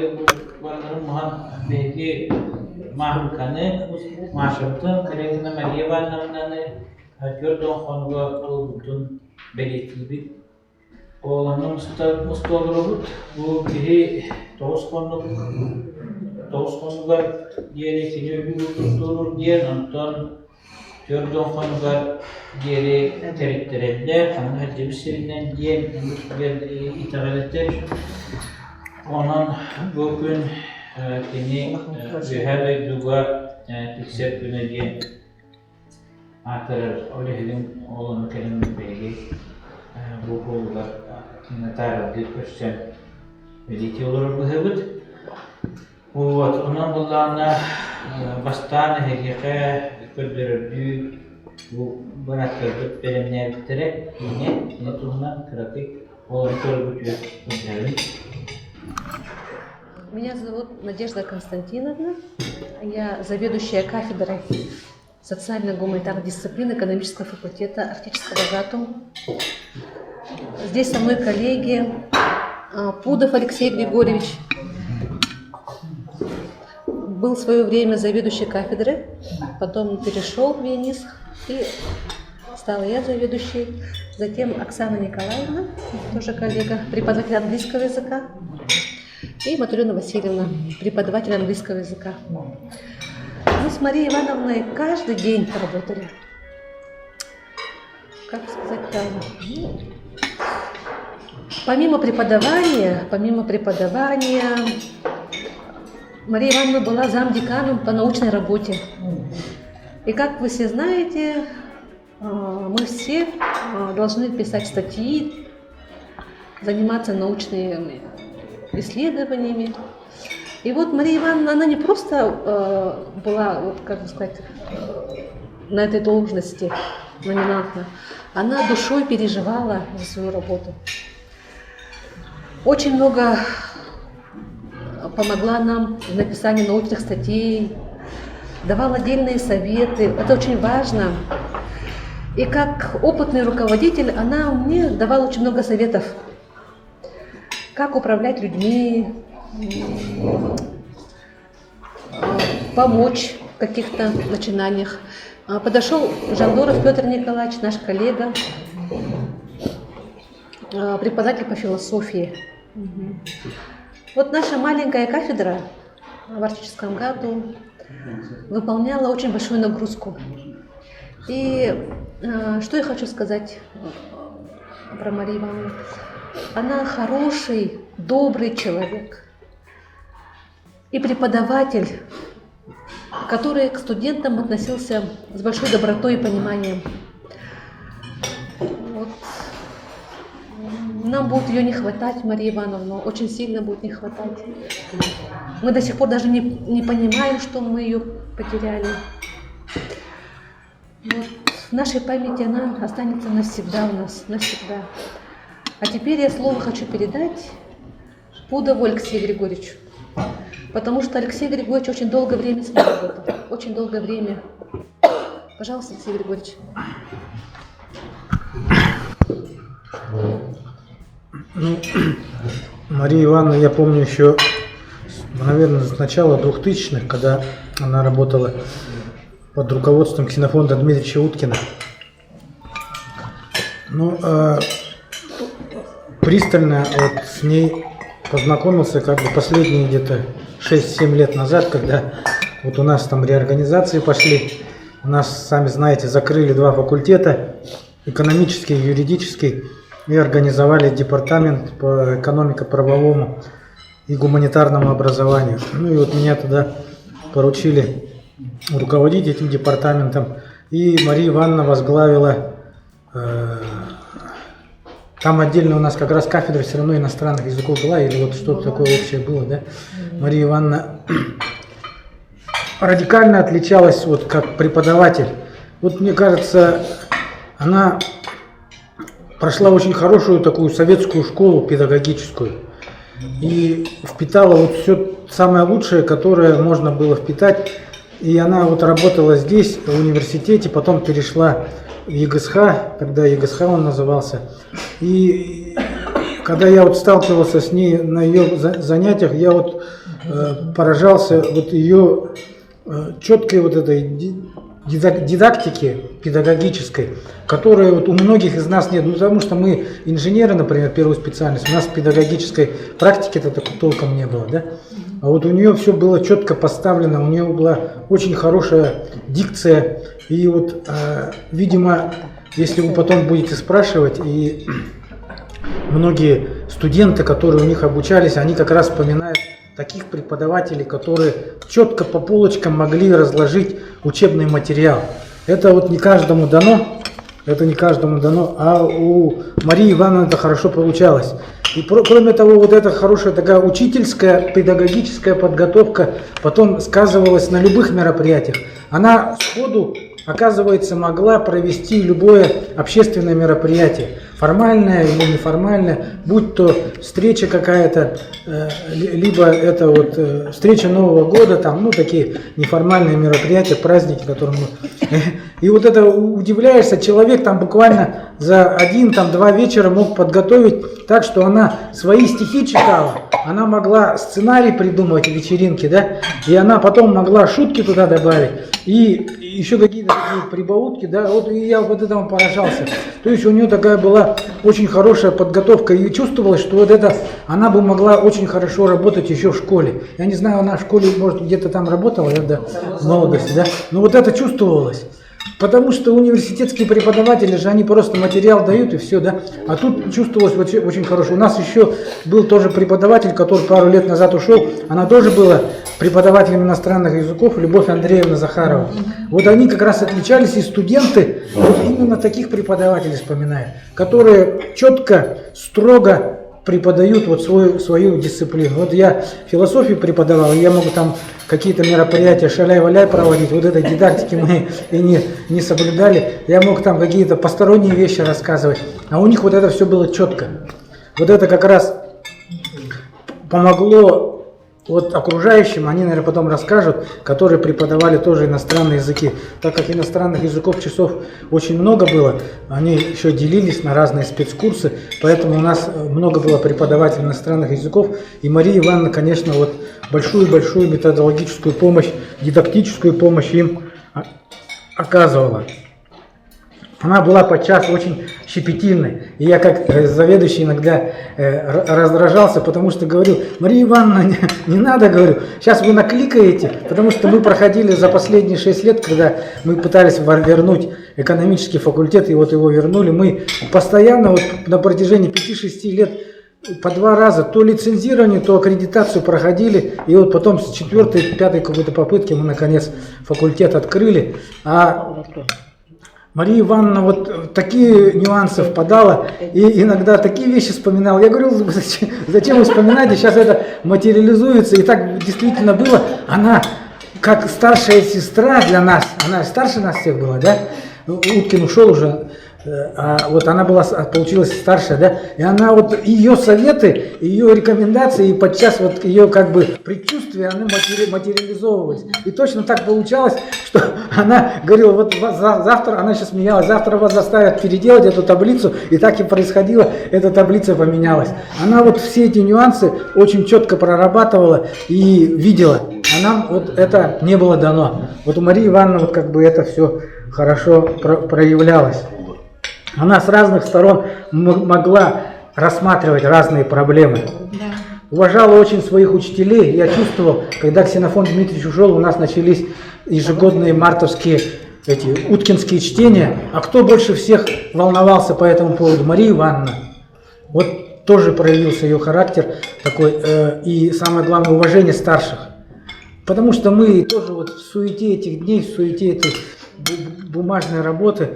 bu varların muhan belki mahlukanı, maşrutun, kremine Maria Van'ın gördüğün konuda olduğun belirtildi. Oğlanın Mustafa bu biri Doğuz konular gerekli bir durur diye ondan gördüğün konular geri terittirirler. Hani hacı bir serinden diye bir italetler. Onun bugün beni her duyguğa yüksek günece aktarır. Öyleyim oğlanın kelime belki bu konuda tarafı göstersen belki olur bu hebut. Вот, onun bunlarına baştan hakika gördürdüğü bu bırakıldık bölümler bitirerek yine turuna trafik oluşturulmuş. Меня зовут Надежда Константиновна. Я заведующая кафедрой социально-гуманитарных дисциплин экономического факультета Арктического ГАТУ. Здесь со мной коллеги Пудов Алексей Григорьевич. Был в свое время заведующей кафедры, потом перешел в ЕНИС и стала я заведующей. Затем Оксана Николаевна, тоже коллега, преподаватель английского языка. И Матулена Васильевна, преподаватель английского языка. Мы с Марией Ивановной каждый день работали. Как сказать правильно? Помимо преподавания, Мария Ивановна была замдеканом по научной работе. И как вы все знаете, мы все должны писать статьи, заниматься научными исследованиями. И вот Мария Ивановна, она не просто была, вот, как бы сказать, на этой должности номинантно, она душой переживала за свою работу. Очень много помогла нам в написании научных статей, давала отдельные советы. Это очень важно. И как опытный руководитель, она мне давала очень много советов, как управлять людьми, помочь в каких-то начинаниях. Подошел Жандоров Петр Николаевич, наш коллега, преподаватель по философии. Вот наша маленькая кафедра в Арктическом ГАТУ выполняла очень большую нагрузку. И что я хочу сказать про Марию Ивановну? Она хороший, добрый человек и преподаватель, который к студентам относился с большой добротой и пониманием. Вот. Нам будет ее не хватать, Марию Ивановну, очень сильно будет не хватать. Мы до сих пор даже не понимаем, что мы ее потеряли. Вот. В нашей памяти она останется навсегда у нас, навсегда. А теперь я слово хочу передать Пудову Алексею Григорьевичу, потому что Алексей Григорьевич очень долгое время с ним работал, очень долгое время. Пожалуйста, Алексей Григорьевич. Ну, Мария Ивановна, я помню еще, наверное, с начала 2000-х, когда она работала под руководством Ксенофонта Дмитриевича Уткина. Ну, пристально вот с ней познакомился как бы последние где-то 6-7 лет назад, когда вот у нас там реорганизации пошли. У нас, сами знаете, закрыли 2 факультета, экономический и юридический, и организовали департамент по экономико-правовому и гуманитарному образованию. Ну и вот меня туда поручили руководить этим департаментом, и Мария Ивановна возглавила. Там отдельно у нас как раз кафедра все равно иностранных языков была, или вот что-то такое общее было, да? Мария Ивановна радикально отличалась вот как преподаватель. Вот мне кажется, она прошла очень хорошую такую советскую школу педагогическую и впитала вот все самое лучшее, которое можно было впитать. И она вот работала здесь, в университете, потом перешла в ЕГСХ, когда ЕГСХ он назывался. И когда я вот сталкивался с ней на ее занятиях, я вот поражался вот ее четкой вот этой дидактики педагогической, которой вот у многих из нас нет. Ну, потому что мы инженеры, например, первую специальность, у нас педагогической практики-то толком не было, да? А вот у нее все было четко поставлено, у нее была очень хорошая дикция. И вот, видимо, если вы потом будете спрашивать, и многие студенты, которые у них обучались, они как раз вспоминают таких преподавателей, которые четко по полочкам могли разложить учебный материал. Это вот не каждому дано, а у Марии Ивановны это хорошо получалось. И кроме того, вот эта хорошая такая учительская, педагогическая подготовка потом сказывалась на любых мероприятиях. Она сходу, оказывается, могла провести любое общественное мероприятие, формальное или неформальное, будь то встреча какая-то, либо это вот встреча Нового года, там, ну, такие неформальные мероприятия, праздники, которые мы... И вот это удивляешься, человек там буквально за 1-2 вечера мог подготовить так, что она свои стихи читала, она могла сценарий придумывать вечеринки, да, и она потом могла шутки туда добавить, и еще какие-то такие прибаутки, да, вот и я вот этому поражался. То есть у нее такая была очень хорошая подготовка, и чувствовалось, что вот это, она бы могла очень хорошо работать еще в школе. Я не знаю, она в школе, может, где-то там работала, да, в молодости, да, но вот это чувствовалось. Потому что университетские преподаватели же, они просто материал дают и все, да. А тут чувствовалось очень, очень хорошо. У нас еще был тоже преподаватель, который пару лет назад ушел. Она тоже была преподавателем иностранных языков, Любовь Андреевна Захарова. Вот они как раз отличались, и студенты вот именно таких преподавателей вспоминают, которые четко, строго преподают вот свою дисциплину. Вот я философию преподавал, я могу там какие-то мероприятия шаляй-валяй проводить, вот этой дидактики мы и не соблюдали. Я мог там какие-то посторонние вещи рассказывать, а у них вот это все было четко. Вот это как раз помогло вот окружающим, они, наверное, потом расскажут, которые преподавали тоже иностранные языки. Так как иностранных языков часов очень много было, они еще делились на разные спецкурсы, поэтому у нас много было преподавателей иностранных языков. И Мария Ивановна, конечно, вот большую-большую методологическую помощь, дидактическую помощь им оказывала. Она была подчас очень щепетильной. И я как заведующий иногда раздражался, потому что говорил: Мария Ивановна, не надо, говорю, сейчас вы накликаете, потому что мы проходили за последние 6 лет, когда мы пытались вернуть экономический факультет, и вот его вернули, мы постоянно вот на протяжении 5-6 лет по 2 раза то лицензирование, то аккредитацию проходили, и вот потом с 4-й, 5-й какой-то попытки мы наконец факультет открыли. А Мария Ивановна вот такие нюансы впадала, и иногда такие вещи вспоминала. Я говорил: зачем вы вспоминаете, сейчас это материализуется, и так действительно было. Она как старшая сестра для нас, она старше нас всех была, да? Уткин ушел уже, а вот она была, получилась старшая, да? И она вот, ее советы, ее рекомендации, и подчас вот ее как бы предчувствия, они материализовывались. И точно так получалось, что она говорила: вот завтра, она сейчас смеялась, завтра вас заставят переделать эту таблицу, и так и происходило, эта таблица поменялась. Она вот все эти нюансы очень четко прорабатывала и видела, а нам вот это не было дано. Вот у Марии Ивановны вот как бы это все хорошо проявлялось. Она с разных сторон могла рассматривать разные проблемы. Уважала очень своих учителей. Я чувствовал, когда Ксенофон Дмитриевич ушел, у нас начались ежегодные мартовские уткинские чтения. А кто больше всех волновался по этому поводу? Мария Ивановна. Вот тоже проявился ее характер такой, и самое главное, уважение старших. Потому что мы тоже вот в суете этих дней, в суете этой бумажной работы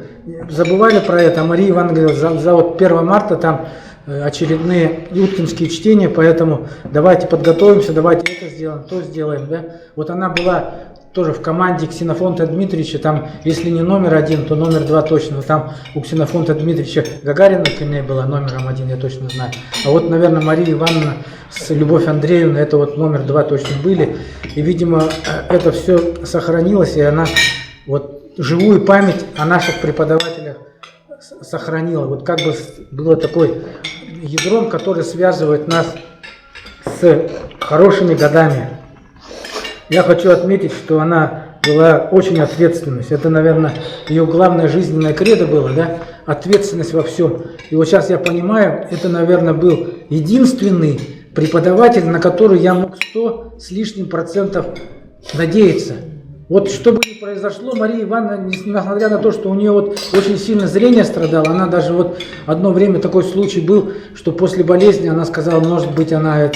забывали про это. А Мария Ивановна говорила: за вот 1 марта там очередные уткинские чтения, поэтому давайте подготовимся, давайте это сделаем, то сделаем. Да? Вот она была тоже в команде Ксенофонта Дмитриевича, там, если не номер 1, то номер 2 точно. Там у Ксенофонта Дмитриевича Гагарина например, была номером 1, я точно знаю. А вот, наверное, Мария Ивановна с Любовь Андреевна, это вот номер 2 точно были. И, видимо, это все сохранилось, и она вот живую память о наших преподавателях сохранила, вот как бы было такой ядром, который связывает нас с хорошими годами. Я хочу отметить, что она была очень ответственность. Это, наверное, ее главное жизненное кредо было, да? Ответственность во всем. И вот сейчас я понимаю, это, наверное, был единственный преподаватель, на который я мог 100 с лишним процентов надеяться. Вот что бы ни произошло, Мария Ивановна, несмотря на то, что у нее вот очень сильно зрение страдало, она даже вот одно время такой случай был, что после болезни она сказала, может быть, она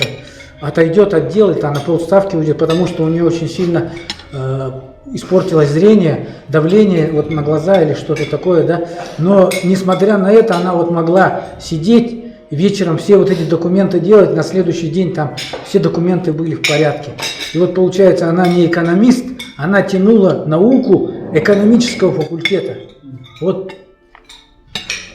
отойдет, отделает, а на полставки уйдет, потому что у нее очень сильно испортилось зрение, давление вот на глаза или что-то такое, да. Но несмотря на это, она вот могла сидеть вечером, все вот эти документы делать, на следующий день там все документы были в порядке. И вот получается, она не экономист, она тянула науку экономического факультета. Вот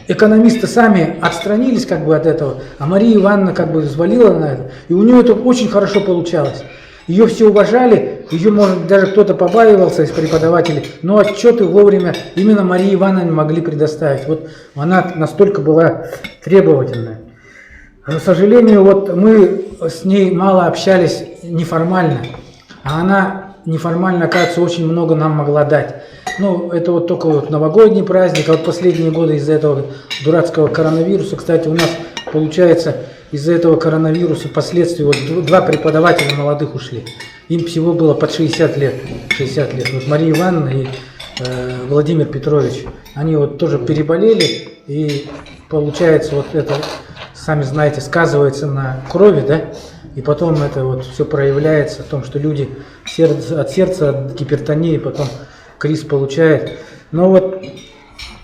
экономисты сами отстранились как бы от этого, а Мария Ивановна как бы взвалила на это. И у нее это очень хорошо получалось. Ее все уважали, ее, может, даже кто-то побаивался из преподавателей, но отчеты вовремя именно Марии Ивановне могли предоставить. Вот она настолько была требовательная. Но, к сожалению, вот мы с ней мало общались неформально, а она неформально, оказывается, очень много нам могла дать. Ну, это вот только вот новогодний праздник, а вот последние годы из-за этого дурацкого коронавируса, кстати, у нас получается из-за этого коронавируса последствия, вот 2 преподавателя молодых ушли. Им всего было под 60 лет. 60 лет. Вот Мария Ивановна и Владимир Петрович, они вот тоже переболели, и получается вот это, сами знаете, сказывается на крови, да, и потом это вот все проявляется в том, что люди от сердца, от гипертонии потом криз получают. Но вот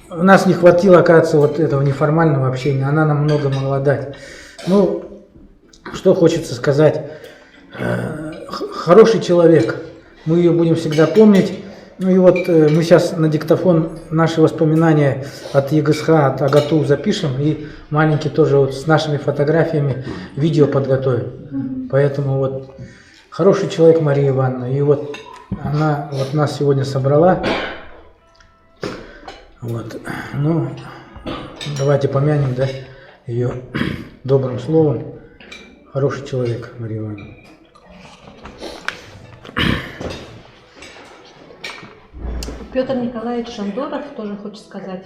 у нас не хватило, оказывается, вот этого неформального общения, она нам много могла дать. Ну, что хочется сказать, хороший человек, мы ее будем всегда помнить. Ну и вот мы сейчас на диктофон наши воспоминания от ЕГСХ, от АГАТУ запишем, и маленький тоже вот с нашими фотографиями видео подготовим. Поэтому вот хороший человек Мария Ивановна, и вот она вот нас сегодня собрала. Вот. Ну, давайте помянем, да, ее добрым словом. Хороший человек Мария Ивановна. Петр Николаевич Шандоров тоже хочет сказать.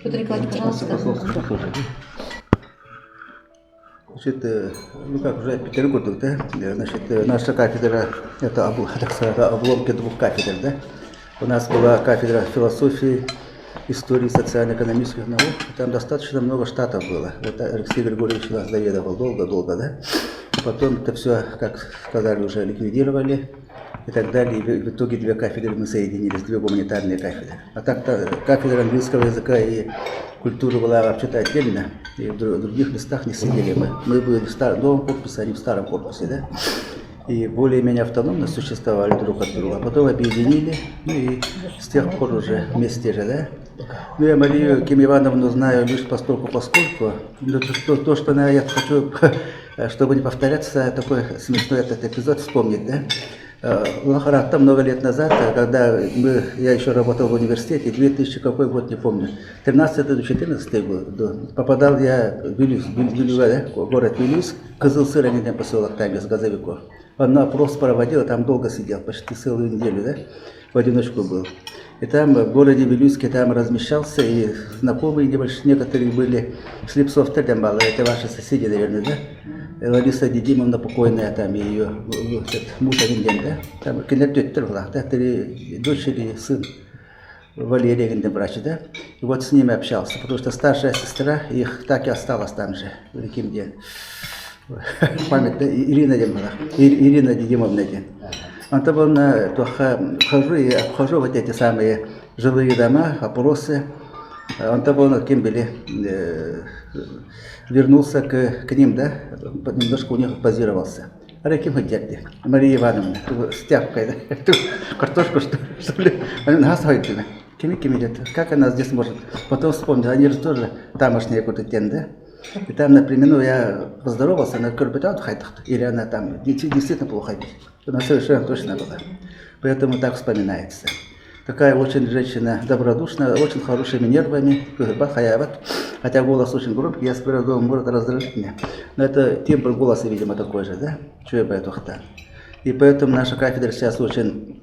Петр Николаевич, пожалуйста. Значит, ну как уже Петербург, да? Значит, наша кафедра, это обломки 2 кафедр, да? У нас была кафедра философии, истории, социально-экономических наук. Там достаточно много штатов было. Вот Алексей Григорьевич нас заведовал долго-долго, да? Потом это все, как сказали, уже ликвидировали и так далее. И в итоге 2 кафедры мы соединились, 2 гуманитарные кафедры. А так-то кафедра английского языка и культуры была вообще-то отдельно. И в других местах не сидели мы. Мы были в новом корпусе, а не в старом корпусе, да? И более-менее автономно существовали друг от друга. А потом объединили, ну и с тех пор уже вместе же, да? Ну, я Марию Ким Ивановну знаю лишь поскольку, но то, что я хочу, чтобы не повторяться, такой смешной этот эпизод вспомнить, да? Лахаратта много лет назад, когда я еще работал в университете, 2000 какой год, не помню, 13-14 год, попадал я в Вилюйск, город Вилюйск, Кызылсыр, поселок там, из газовиков. Он опрос проводил, там долго сидел, почти целую неделю, да, в одиночку был. И там в городе Вилюйске там размещался, и знакомые некоторые были, Слепцов Телембала, это ваши соседи, наверное, да? Лариса Дидимовна покойная, там и ее муж один день, да? Там да? 3 дочери и сын Валерия врач, да? И вот с ними общался, потому что старшая сестра их так и осталась там же, в Рекимде. Память, да? Ирина Дидимовна. Антон вхожу вот эти самые жилые дома, опросы. Антон Кимбели вернулся к ним, да, немножко у них базировался. Реким Хаддерди, Мария Ивановна, с тяпкой, да, картошку, что ли, Кими идет, как она здесь может? Потом вспомнил, они же тоже тамошние кутытен, да? И там, например, ну, я поздоровался, она говорит, или она там действительно плохо видит. Она совершенно точно была. Поэтому так вспоминается. Такая очень женщина добродушная, очень хорошими нервами, хаяват. Хотя голос очень громкий, я сперва думал, может раздражить меня. Но это тембр голоса, видимо, такой же, да? И поэтому наша кафедра сейчас очень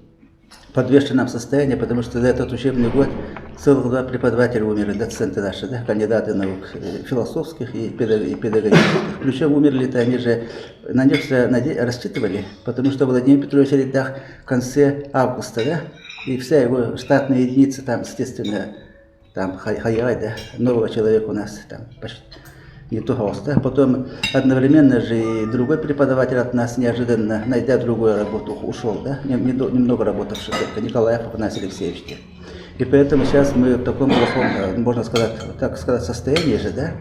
в подвешенном состоянии, потому что за этот учебный год целых 2 преподавателя умерли, доценты наши, да, кандидаты наук философских и педагогических. Причем умерли-то они же, на них же рассчитывали, потому что Владимир Петрович Рядах в конце августа, да, и вся его штатная единица, там, естественно, там, хай-хай, да, нового человека у нас там почти не то хаос, да. Потом одновременно же и другой преподаватель от нас неожиданно, найдя другую работу, ушел, да, немного работавший только, Николаев Афанасий Алексеевич. И поэтому сейчас мы в таком плохом, можно сказать, так сказать, состоянии же, да,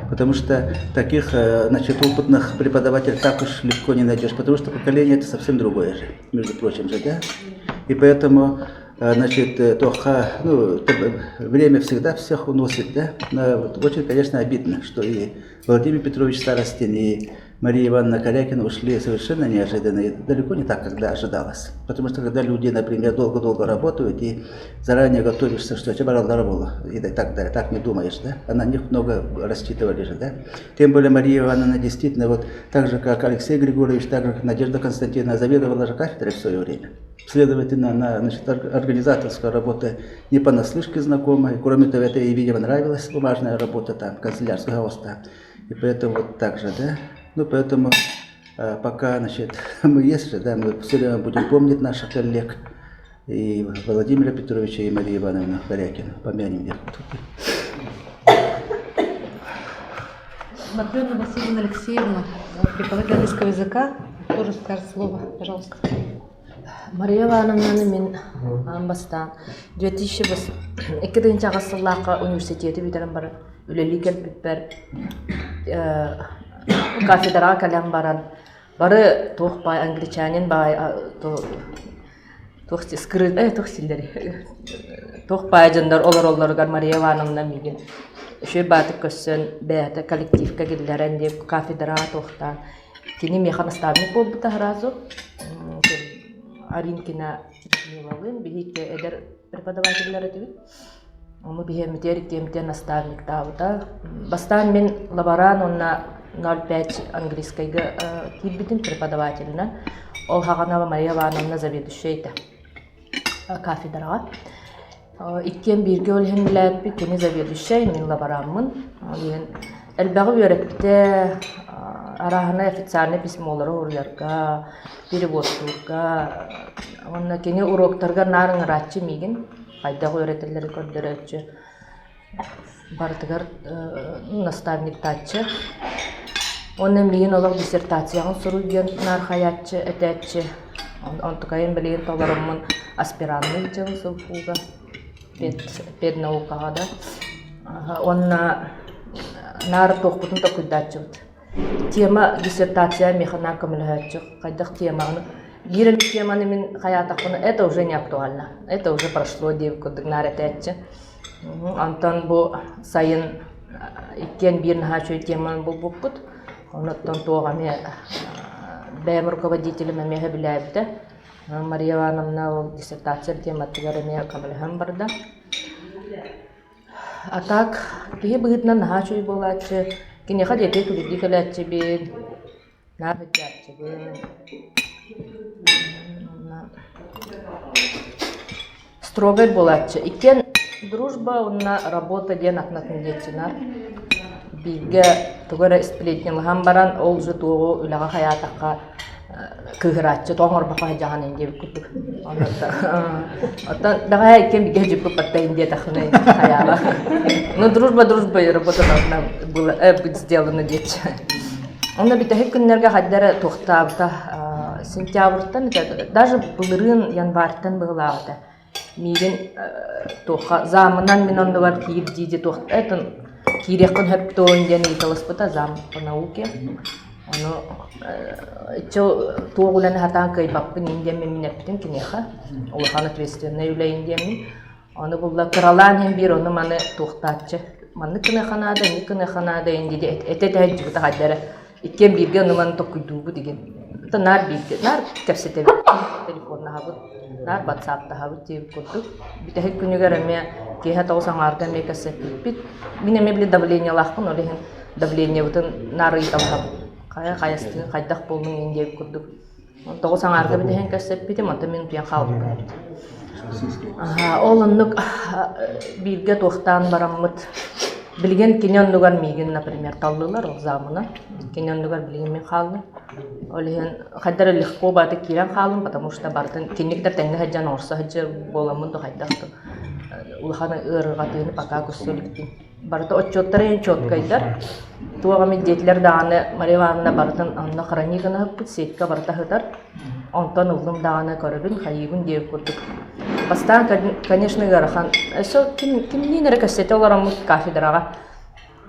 потому что таких, значит, опытных преподавателей так уж легко не найдешь, потому что поколение это совсем другое же, между прочим же, да. И поэтому, значит, время всегда всех уносит, да. Но вот очень, конечно, обидно, что и Владимир Петрович Старостин, и Мария Ивановна Корякина ушли совершенно неожиданно, и далеко не так, когда ожидалось. Потому что когда люди, например, долго-долго работают, и заранее готовишься, что тебя работа, и так далее, так не думаешь, да? А на них много рассчитывали же, да? Тем более Мария Ивановна действительно, вот так же, как Алексей Григорьевич, так же, как Надежда Константиновна, заведовала же кафедрой в свое время. Следовательно, она, значит, организаторская работа не понаслышке знакома, и кроме того, это ей, видимо, нравилась бумажная работа, там, канцелярская хоста. И поэтому вот так же, да? Ну, поэтому пока, значит, мы есть же, да, мы все время будем помнить наших коллег, и Владимира Петровича, и Марию Ивановну Корякину, помянем их. Матрена Васильевна Алексеевна, преподаватель английского языка, тоже скажет слово, пожалуйста. Мария Ивановна мен бастан 2002 ғасырларда университеті бітірім бар, үлелі келіп бар, кафедраға кәлем баран, бары тоқпай англичанин бай, тоқпай жандар олар-оларғар Мария Ивановна меген. Үші баты көссін бәті коллективка келдерін деп кафедраға тоқтан. Кені механоставник бол бұта ғразу. Аринкина Миловын, бігейке әдер преподавателлері түбіт. Оны бігемітер, кемтер наставник тауыта. Бастан мен лаборан онна 0,5 английскайга киббитин преподавателіна. Ол хағанава Мария Ивановна заведущейті кафедраға. Иккен бирге өлген біләтпі, кені заведущей, мен лаборанмын. Әлбәғі өретті арахына официальный письмолары урларга, переводчулга, онна кені уроктарга нарын ратчы меген, пайдағы өретелері көрдірәтчі, бардығар наставник татчы. Онна меген олар диссертацияғын сұруген нар хаятчы, әтәтчі. Онтықайын білеген таларымын аспиранный жылы сылфуға, педнаукаға да. Онна нар тоқпытын тоқыдатчы бұд. Тема диссертация механа камылхатчык, кайдах теманы. Бирен теманы мен хаятакны, это уже не актуально. Это уже прошло, деп кодык нарететчи. Антон бу сайын иккен бирин хачу теманы бул буппут. Онуттан тоғаме бәм руководителіме меге биләбді. Мария Ивановна диссертация тематыгары меге камылхан барда. А так, бие быгытнан хачу и болачы. Кini хад ете күлді көләтчі бен, нағыдятчы бен. Строгай болатчы. Икен дружба, онна работа ден атнатын детчинар. Билге тугара сплетнелган баран, ол жы туғы үліға хаятаққа кыгыратчы, тоңыр бақай жаған енге бүкілдік. Оттан дағая икен биге жүпі патта енде тақыны хаяға. Но дружба, работа должна быть сделана деть. Он обитает күннерге хаддары тоқтабыта сентябрьтан, даже былырын январьтан бағылағыда. Мирен тоқа замынан мен онды бар кейіп дейде тоқта. Это кейрекін хөпті ойынден еталыспыта зам по науке. Оны тоғыланы хатан кайбаппын индемен минеттен кенеха. Олыған ответственный үлейіндемен. Оны бұлла қыралан hem bir onu маны тоқтатчы. Маны күні қанады, не күні қанады ендеде. Әтет әйді бұта қаддары. Иккен бірге оны маны тоқыдуғы деген Это нар кепсете телефонна хабыт, нар WhatsApp-та хабыт дип курдук. Битех күнүгөр эме кеһе тоосаңарга мекесе бит мине мебли давление лахкын олehen давление бутун нары италхап. Каястын кайдак болдун инде курдук. Тоосаңарга битех кесе битем ата мен пиян халып. Олоннук бирге тохтан бараммыт. Билген киньоннугар миген, например, таллылар ол замына. Киньоннугар билген мен халын. Олеген хаддара легко баты кирен халын, потому что бартын кинниктер теңне хаджан орса хаджар боламын до хайдахты. Улханы ыргатыны пока көсөлүктү. Барты отчеттарын чоткайдар. Туагами детлер даганы Мария Ивановна бартын анна хрониканы хыппыт сетка барта хытар. Онтон улым даганы көрүбүн хайыбын деп көрдүк. Бастан, конечно, гарахан. Эсо кимнинер кассете оларамут кафедрага.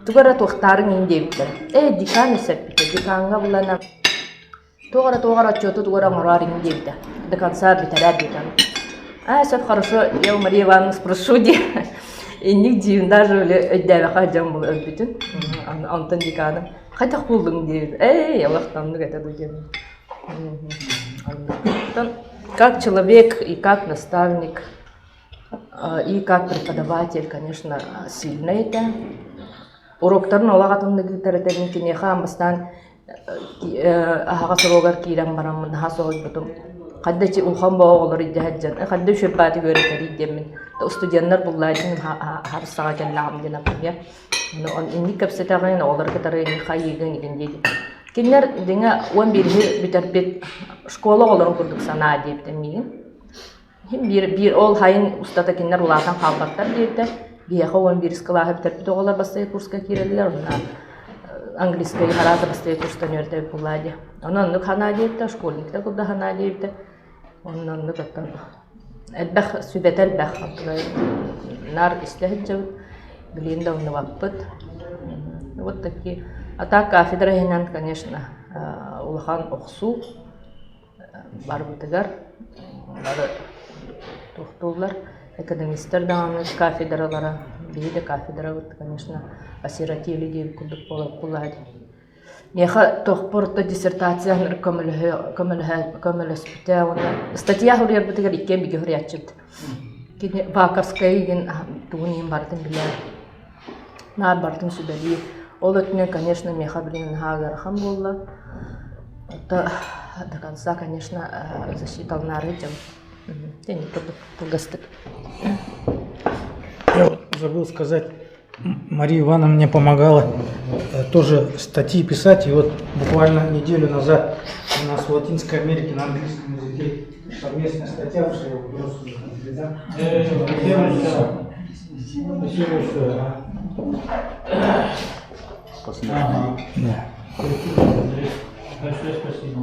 Тугара тохтарын индебиттер. Дикан эсеппите, диканга булана. Тугара отчету тугара морар индебиттер. До конца битаря битан. Эсеп хорошо, я у Марии Ивановны спрошу, и нигде даже өйдәвәка жам бул өбүтүн. Антон диканым. Кайдак булдың дейт. Аллахтан это дегем. Как человек и как наставник, и как преподаватель, конечно, сильно это. Уроктарын олагатымды гитаретерин кинеха амбастан агасырогар кирен барамын хасогой бутум. Каддачи улхан боголор иддехаджан. Кадда шөпбаты көрөтөр иддемин. Студенттер буллайдын харсага келлам дена например. Он инди капсетагын олар катарын хайыгын иген дейди. Кинер деңе 11 битербет школа оларын курдук сана деп демейин. Bir ol hayın ustada kinler ulatan kalbaktар deydi. Biyaha 11 класс битербет олар бастай курска кирелер. Английский харата бастай курстан өртөп булады. Онон хана дейди, школьниктер куда хана дейди. Онон каттан. Элбах сүбетел бах. Нар истехҗәү билинде уны вакыт. Вот такие. А так кафедра хинан, конечно, улахан оксу бар бутыгар, бар тухтулар, экономисттер даганы кафедралара, бейде кафедра вот, конечно, осиротели деп кудук кулады. Неха тохпорта диссертация көмөлөспүтө уна статья хурьер бутыгар иккен биге хурьячыт. Кини Ваковская ген туунин бардын биле. Нар бардын сүбели. Ол өтіне, конечно, мехаблин хагар хам болла. До конца, конечно, засчитал на рыдем. Я не погостык. Я забыл сказать, Мария Ивановна мне помогала тоже статьи писать. И вот буквально неделю назад у нас в Латинской Америке на английском языке совместная статья вышла. Спасибо большое. Посмотрим. Большое спасибо.